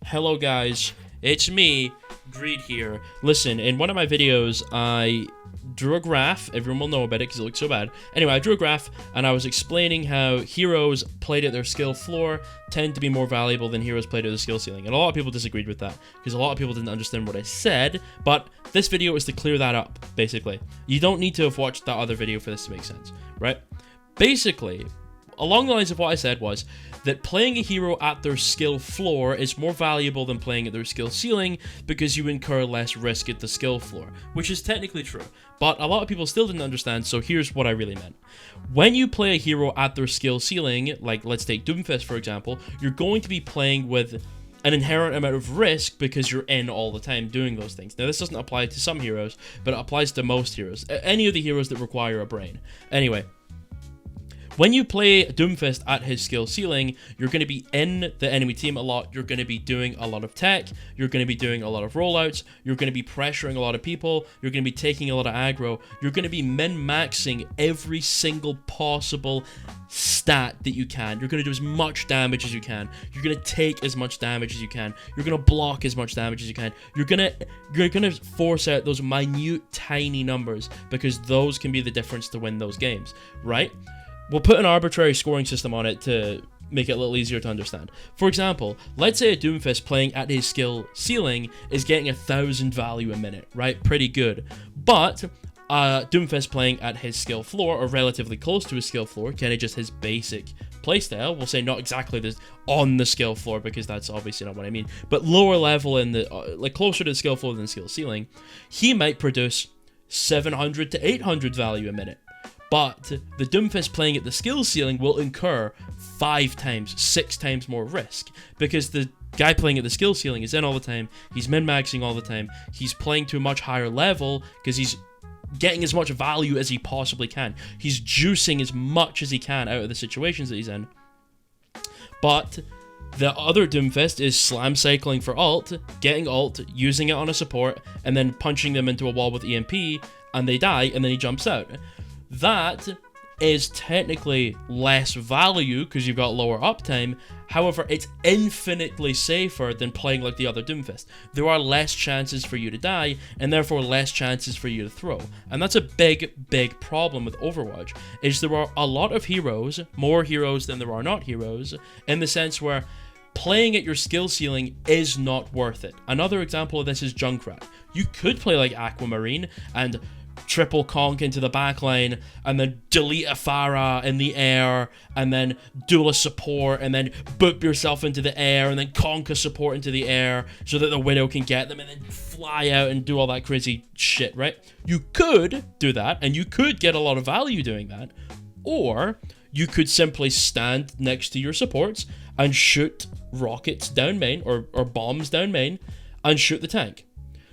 Hello guys, it's me, Greed here. Listen, in one of my videos, I drew a graph. Everyone will know about it because it looks so bad. Anyway, I drew a graph and I was explaining how heroes played at their skill floor tend to be more valuable than heroes played at their skill ceiling. And a lot of people disagreed with that because a lot of people didn't understand what I said, but this video is to clear that up, basically. You don't need to have watched that other video for this to make sense, right? Basically, along the lines of what I said was that playing a hero at their skill floor is more valuable than playing at their skill ceiling because you incur less risk at the skill floor, which is technically true, but a lot of people still didn't understand, so here's what I really meant. When you play a hero at their skill ceiling, like let's take Doomfist for example, you're going to be playing with an inherent amount of risk because you're in all the time doing those things. Now this doesn't apply to some heroes, but it applies to most heroes, any of the heroes that require a brain. Anyway, when you play Doomfist at his skill ceiling, you're going to be in the enemy team a lot, you're going to be doing a lot of tech, you're going to be doing a lot of rollouts, you're going to be pressuring a lot of people, you're going to be taking a lot of aggro, you're going to be min-maxing every single possible stat that you can. You're going to do as much damage as you can, you're going to take as much damage as you can, you're going to block as much damage as you can, you're going to force out those minute tiny numbers because those can be the difference to win those games, right? We'll put an arbitrary scoring system on it to make it a little easier to understand. For example, let's say a Doomfist playing at his skill ceiling is getting 1,000 value a minute, right? Pretty good. But Doomfist playing at his skill floor, or relatively close to his skill floor, kind of just his basic playstyle, we'll say not exactly this on the skill floor because that's obviously not what I mean, but lower level in the, like closer to the skill floor than skill ceiling, he might produce 700 to 800 value a minute. But the Doomfist playing at the skill ceiling will incur 5 times, 6 times more risk because the guy playing at the skill ceiling is in all the time, he's min-maxing all the time, he's playing to a much higher level because he's getting as much value as he possibly can. He's juicing as much as he can out of the situations that he's in. But the other Doomfist is slam cycling for ult, getting ult, using it on a support, and then punching them into a wall with EMP, and they die, and then he jumps out. That is technically less value because you've got lower uptime. However, it's infinitely safer than playing like the other Doomfist. There are less chances for you to die, and therefore less chances for you to throw. And that's a big problem with Overwatch, is there are a lot of heroes, more heroes than there are not heroes, in the sense where playing at your skill ceiling is not worth it. Another example of this is Junkrat. You could play like Aquamarine and triple conk into the backline, and then delete a Pharah in the air, and then duel a support, and then boop yourself into the air, and then conk a support into the air, so that the Widow can get them, and then fly out and do all that crazy shit, right? You could do that, and you could get a lot of value doing that, or you could simply stand next to your supports and shoot rockets down main, or bombs down main, and shoot the tank.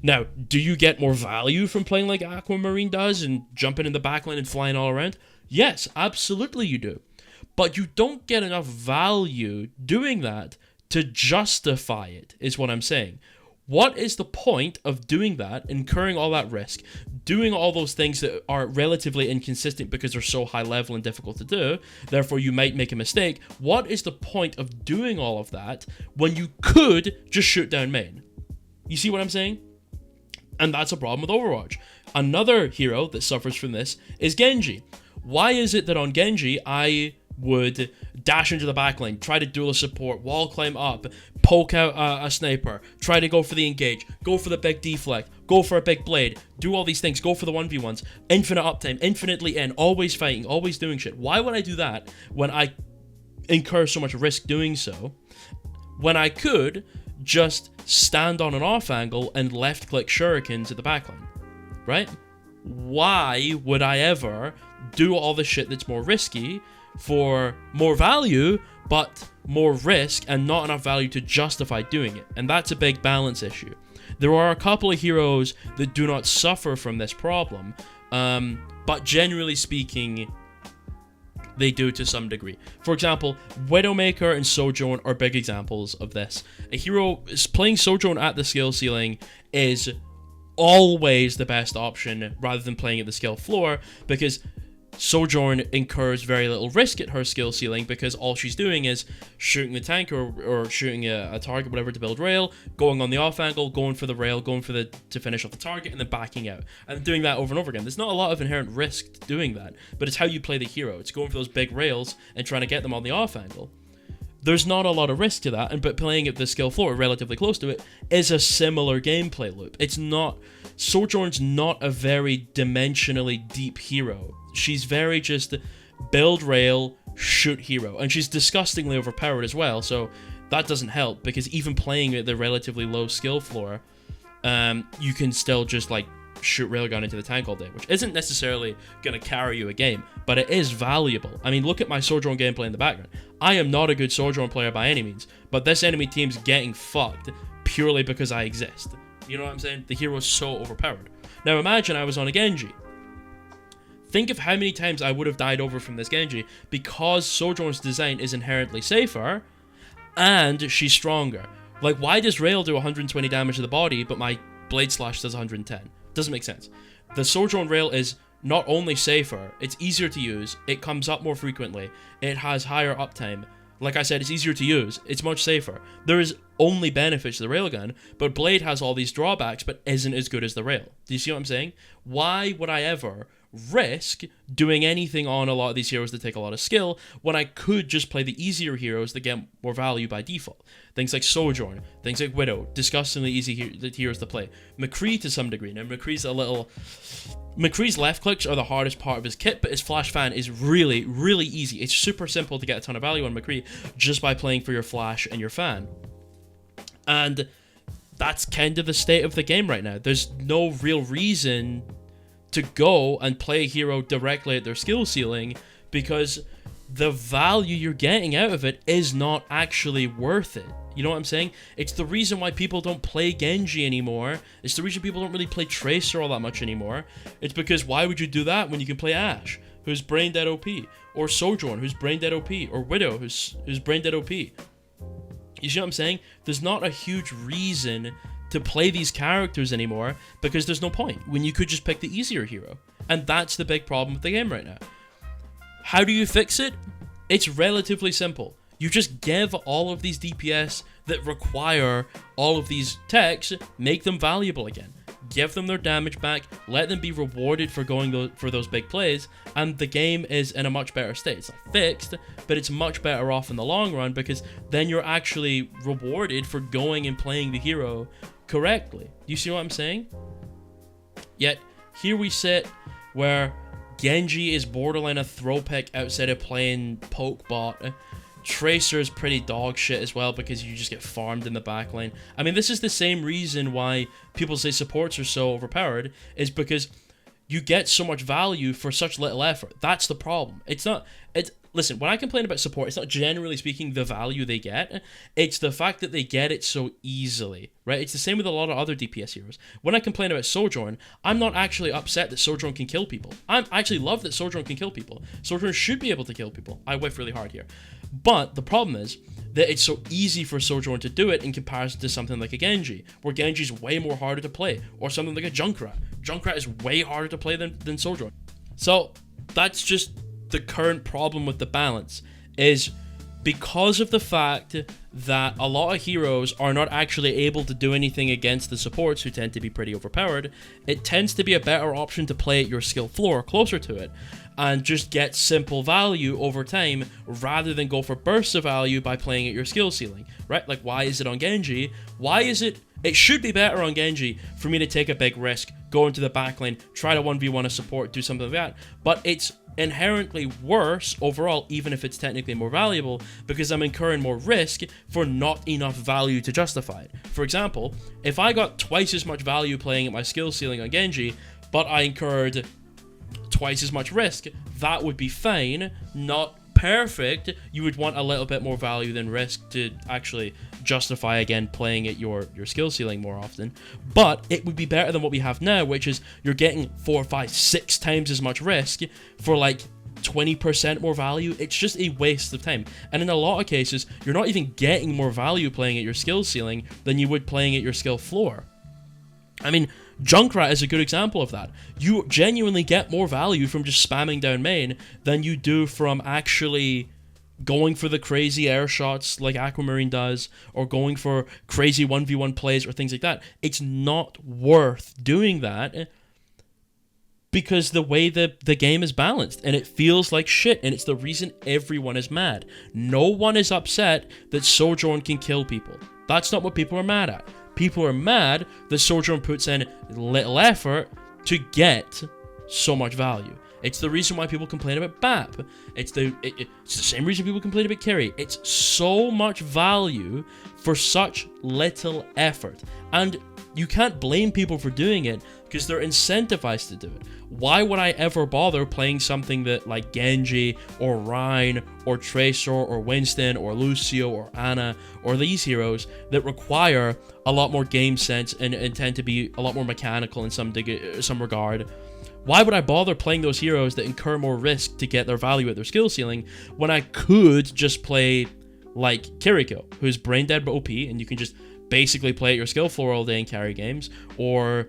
Now, do you get more value from playing like Aquamarine does and jumping in the backline and flying all around? Yes, absolutely you do. But you don't get enough value doing that to justify it, is what I'm saying. What is the point of doing that, incurring all that risk, doing all those things that are relatively inconsistent because they're so high level and difficult to do, therefore you might make a mistake? What is the point of doing all of that when you could just shoot down main? You see what I'm saying? And that's a problem with Overwatch. Another hero that suffers from this is Genji. Why is it that on Genji, I would dash into the backline, try to duel a support, wall climb up, poke out a sniper, try to go for the engage, go for the big deflect, go for a big blade, do all these things, go for the 1v1s, infinite uptime, infinitely in, always fighting, always doing shit. Why would I do that when I incur so much risk doing so, when I could just stand on an off angle and left click shurikens at the backline, right? Why would I ever do all the shit that's more risky for more value, but more risk and not enough value to justify doing it? And that's a big balance issue. There are a couple of heroes that do not suffer from this problem, but generally speaking, they do to some degree. For example, Widowmaker and Sojourn are big examples of this. A hero playing Sojourn at the skill ceiling is always the best option rather than playing at the skill floor, because Sojourn incurs very little risk at her skill ceiling because all she's doing is shooting the tank or shooting a target, whatever, to build rail, going on the off angle, going for the rail, to finish off the target, and then backing out. And doing that over and over again. There's not a lot of inherent risk to doing that, but it's how you play the hero. It's going for those big rails and trying to get them on the off angle. There's not a lot of risk to that, but playing at the skill floor, relatively close to it, is a similar gameplay loop. It's not... Sojourn's not a very dimensionally deep hero. She's very just build rail, shoot hero. And she's disgustingly overpowered as well, so that doesn't help, because even playing at the relatively low skill floor, you can still just, like, shoot railgun into the tank all day, which isn't necessarily going to carry you a game, but it is valuable. I mean, look at my Sojourn gameplay in the background. I am not a good Sojourn player by any means, but this enemy team's getting fucked purely because I exist. You know what I'm saying? The hero's so overpowered. Now imagine I was on a Genji. Think of how many times I would have died over from this Genji because Sojourn's design is inherently safer and she's stronger. Like, why does Rail do 120 damage to the body but my Blade Slash does 110? Doesn't make sense. The Sojourn Rail is not only safer, it's easier to use, it comes up more frequently, it has higher uptime. Like I said, it's easier to use, it's much safer. There is only benefits to the railgun, but Blade has all these drawbacks but isn't as good as the rail. Do you see what I'm saying? Why would I ever risk doing anything on a lot of these heroes that take a lot of skill when I could just play the easier heroes that get more value by default? Things like Sojourn, things like Widow, disgustingly easy heroes to play. McCree to some degree. Now McCree's left clicks are the hardest part of his kit, but his flash fan is really, really easy. It's super simple to get a ton of value on McCree just by playing for your flash and your fan. And that's kind of the state of the game right now. There's no real reason to go and play a hero directly at their skill ceiling because the value you're getting out of it is not actually worth it. You know what I'm saying? It's the reason why people don't play Genji anymore. It's the reason people don't really play Tracer all that much anymore. It's because why would you do that when you can play Ashe, who's brain dead OP, or Sojourn, who's brain dead OP, or Widow, who's brain dead OP. You see what I'm saying? There's not a huge reason to play these characters anymore because there's no point when you could just pick the easier hero. And that's the big problem with the game right now. How do you fix it? It's relatively simple. You just give all of these DPS that require all of these techs, make them valuable again. Give them their damage back, let them be rewarded for going for those big plays, and the game is in a much better state. It's not fixed, but it's much better off in the long run because then you're actually rewarded for going and playing the hero correctly. Do you see what I'm saying? Yet, here we sit where Genji is borderline a throw pick outside of playing poke bot. Tracer is pretty dog shit as well because you just get farmed in the backline. I mean, this is the same reason why people say supports are so overpowered, is because you get so much value for such little effort. That's the problem. Listen, when I complain about support, it's not generally speaking the value they get. It's the fact that they get it so easily, right? It's the same with a lot of other DPS heroes. When I complain about Sojourn, I'm not actually upset that Sojourn can kill people. I actually love that Sojourn can kill people. Sojourn should be able to kill people. I whiff really hard here. But the problem is that it's so easy for Sojourn to do it in comparison to something like a Genji, where Genji's way more harder to play, or something like a Junkrat. Junkrat is way harder to play than Sojourn. So that's just the current problem with the balance, is because of the fact that a lot of heroes are not actually able to do anything against the supports who tend to be pretty overpowered, it tends to be a better option to play at your skill floor, closer to it, and just get simple value over time rather than go for bursts of value by playing at your skill ceiling, right? Like, why is it on Genji? Why is it... It should be better on Genji for me to take a big risk, go into the backline, try to 1v1 a support, do something like that, but it's inherently worse overall, even if it's technically more valuable, because I'm incurring more risk for not enough value to justify it. For example, if I got twice as much value playing at my skill ceiling on Genji, but I incurred twice as much risk, that would be fine, not perfect. You would want a little bit more value than risk to actually justify, again, playing at your skill ceiling more often. But it would be better than what we have now, which is you're getting 4, 5, 6 times as much risk for like 20% more value. It's just a waste of time. And in a lot of cases, you're not even getting more value playing at your skill ceiling than you would playing at your skill floor. I mean, Junkrat is a good example of that. You genuinely get more value from just spamming down main than you do from actually going for the crazy air shots like Aquamarine does, or going for crazy 1v1 plays or things like that. It's not worth doing that because the way the game is balanced, and it feels like shit, and it's the reason everyone is mad. No one is upset that Sojourn can kill people. That's not what people are mad at. People are mad that Sojourn puts in little effort to get so much value. It's the reason why people complain about BAP. It's the same reason people complain about carry. It's so much value for such little effort. And you can't blame people for doing it because they're incentivized to do it. Why would I ever bother playing something that like Genji or Rhine or Tracer or Winston or Lucio or Ana or these heroes that require a lot more game sense and tend to be a lot more mechanical in some regard? Why would I bother playing those heroes that incur more risk to get their value at their skill ceiling when I could just play like Kiriko, who's brain dead but OP, and you can just basically play at your skill floor all day and carry games, or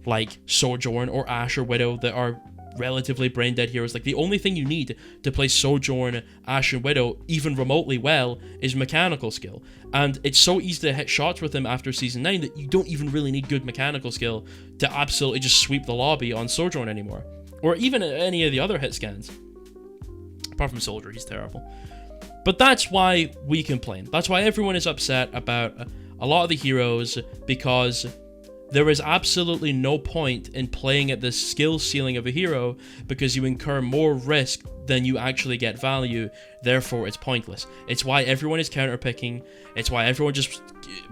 like Sojourn or Ashe or Widow that are relatively brain dead heroes. Like, the only thing you need to play Sojourn, Ashe, and Widow even remotely well is mechanical skill. And it's so easy to hit shots with them after Season 9 that you don't even really need good mechanical skill to absolutely just sweep the lobby on Sojourn anymore. Or even any of the other hit scans. Apart from Soldier, he's terrible. But that's why we complain. That's why everyone is upset about a lot of the heroes, because there is absolutely no point in playing at the skill ceiling of a hero because you incur more risk than you actually get value, therefore it's pointless. It's why everyone is counterpicking, it's why everyone just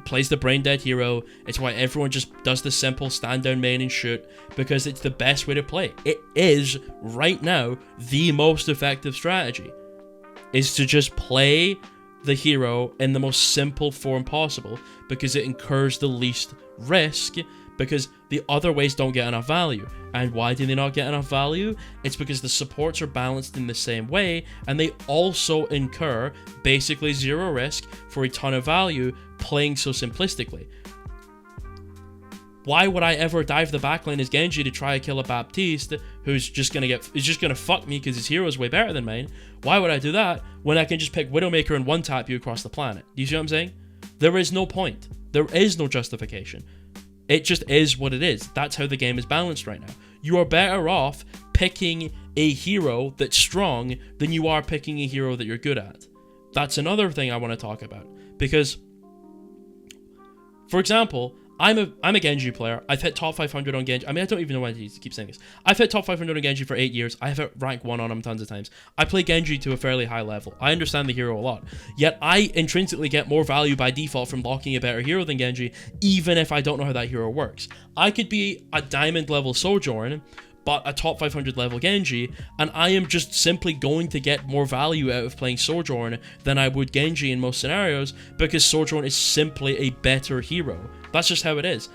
plays the brain dead hero, it's why everyone just does the simple stand down main and shoot, because it's the best way to play. It is, right now, the most effective strategy, is to just play the hero in the most simple form possible because it incurs the least risk, because the other ways don't get enough value. And why do they not get enough value? It's because the supports are balanced in the same way, and they also incur basically zero risk for a ton of value playing so simplistically. Why would I ever dive the backline as Genji to try to kill a Baptiste who's just gonna fuck me because his hero is way better than mine? Why would I do that when I can just pick Widowmaker and one tap you across the planet? Do you see what I'm saying? There is no point. There is no justification. It just is what it is. That's how the game is balanced right now. You are better off picking a hero that's strong than you are picking a hero that you're good at. That's another thing I want to talk about. Because, for example, I'm a Genji player. I've hit top 500 on Genji. I mean, I don't even know why I keep saying this. I've hit top 500 on Genji for 8 years. I have hit rank 1 on him tons of times. I play Genji to a fairly high level. I understand the hero a lot. Yet I intrinsically get more value by default from locking a better hero than Genji, even if I don't know how that hero works. I could be a diamond level Sojourn, but a top 500 level Genji, and I am just simply going to get more value out of playing Sojourn than I would Genji in most scenarios, because Sojourn is simply a better hero. That's just how it is.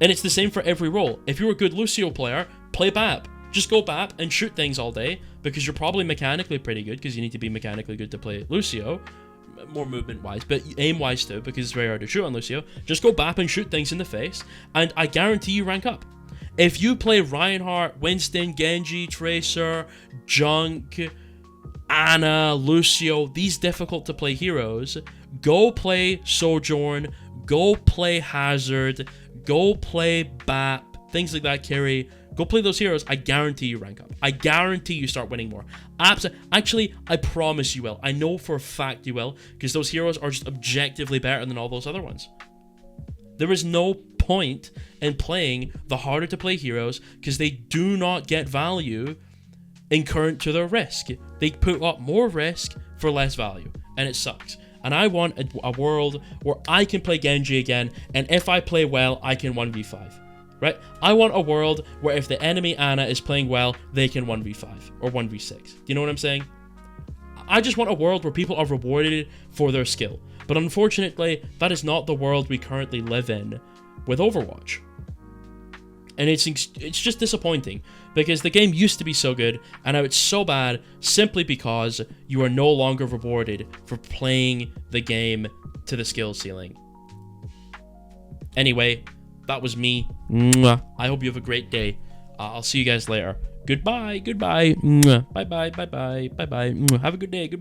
And it's the same for every role. If you're a good Lucio player, play BAP. Just go BAP and shoot things all day, because you're probably mechanically pretty good, because you need to be mechanically good to play Lucio. More movement-wise, but aim-wise too, because it's very hard to shoot on Lucio. Just go BAP and shoot things in the face, and I guarantee you rank up. If you play Reinhardt, Winston, Genji, Tracer, Junk, Ana, Lucio, these difficult-to-play heroes, go play Sojourn, go play Hazard, go play BAP, things like that, carry. Go play those heroes. I guarantee you rank up. I guarantee you start winning more. Actually, I promise you will. I know for a fact you will, because those heroes are just objectively better than all those other ones. There is no point in playing the harder to play heroes because they do not get value incurrent to their risk. They put up more risk for less value, and it sucks. And I want a world where I can play Genji again, and if I play well, I can 1v5. Right? I want a world where if the enemy Ana is playing well, they can 1v5 or 1v6. Do you know what I'm saying? I just want a world where people are rewarded for their skill. But unfortunately, that is not the world we currently live in with Overwatch. And it's just disappointing, because the game used to be so good, and now it's so bad simply because you are no longer rewarded for playing the game to the skill ceiling. Anyway, that was me Mwah. I hope you have a great day. I'll see you guys later. Goodbye. Goodbye. Mwah. Bye bye. Bye bye. Bye bye. Mwah. Have a good day. Goodbye.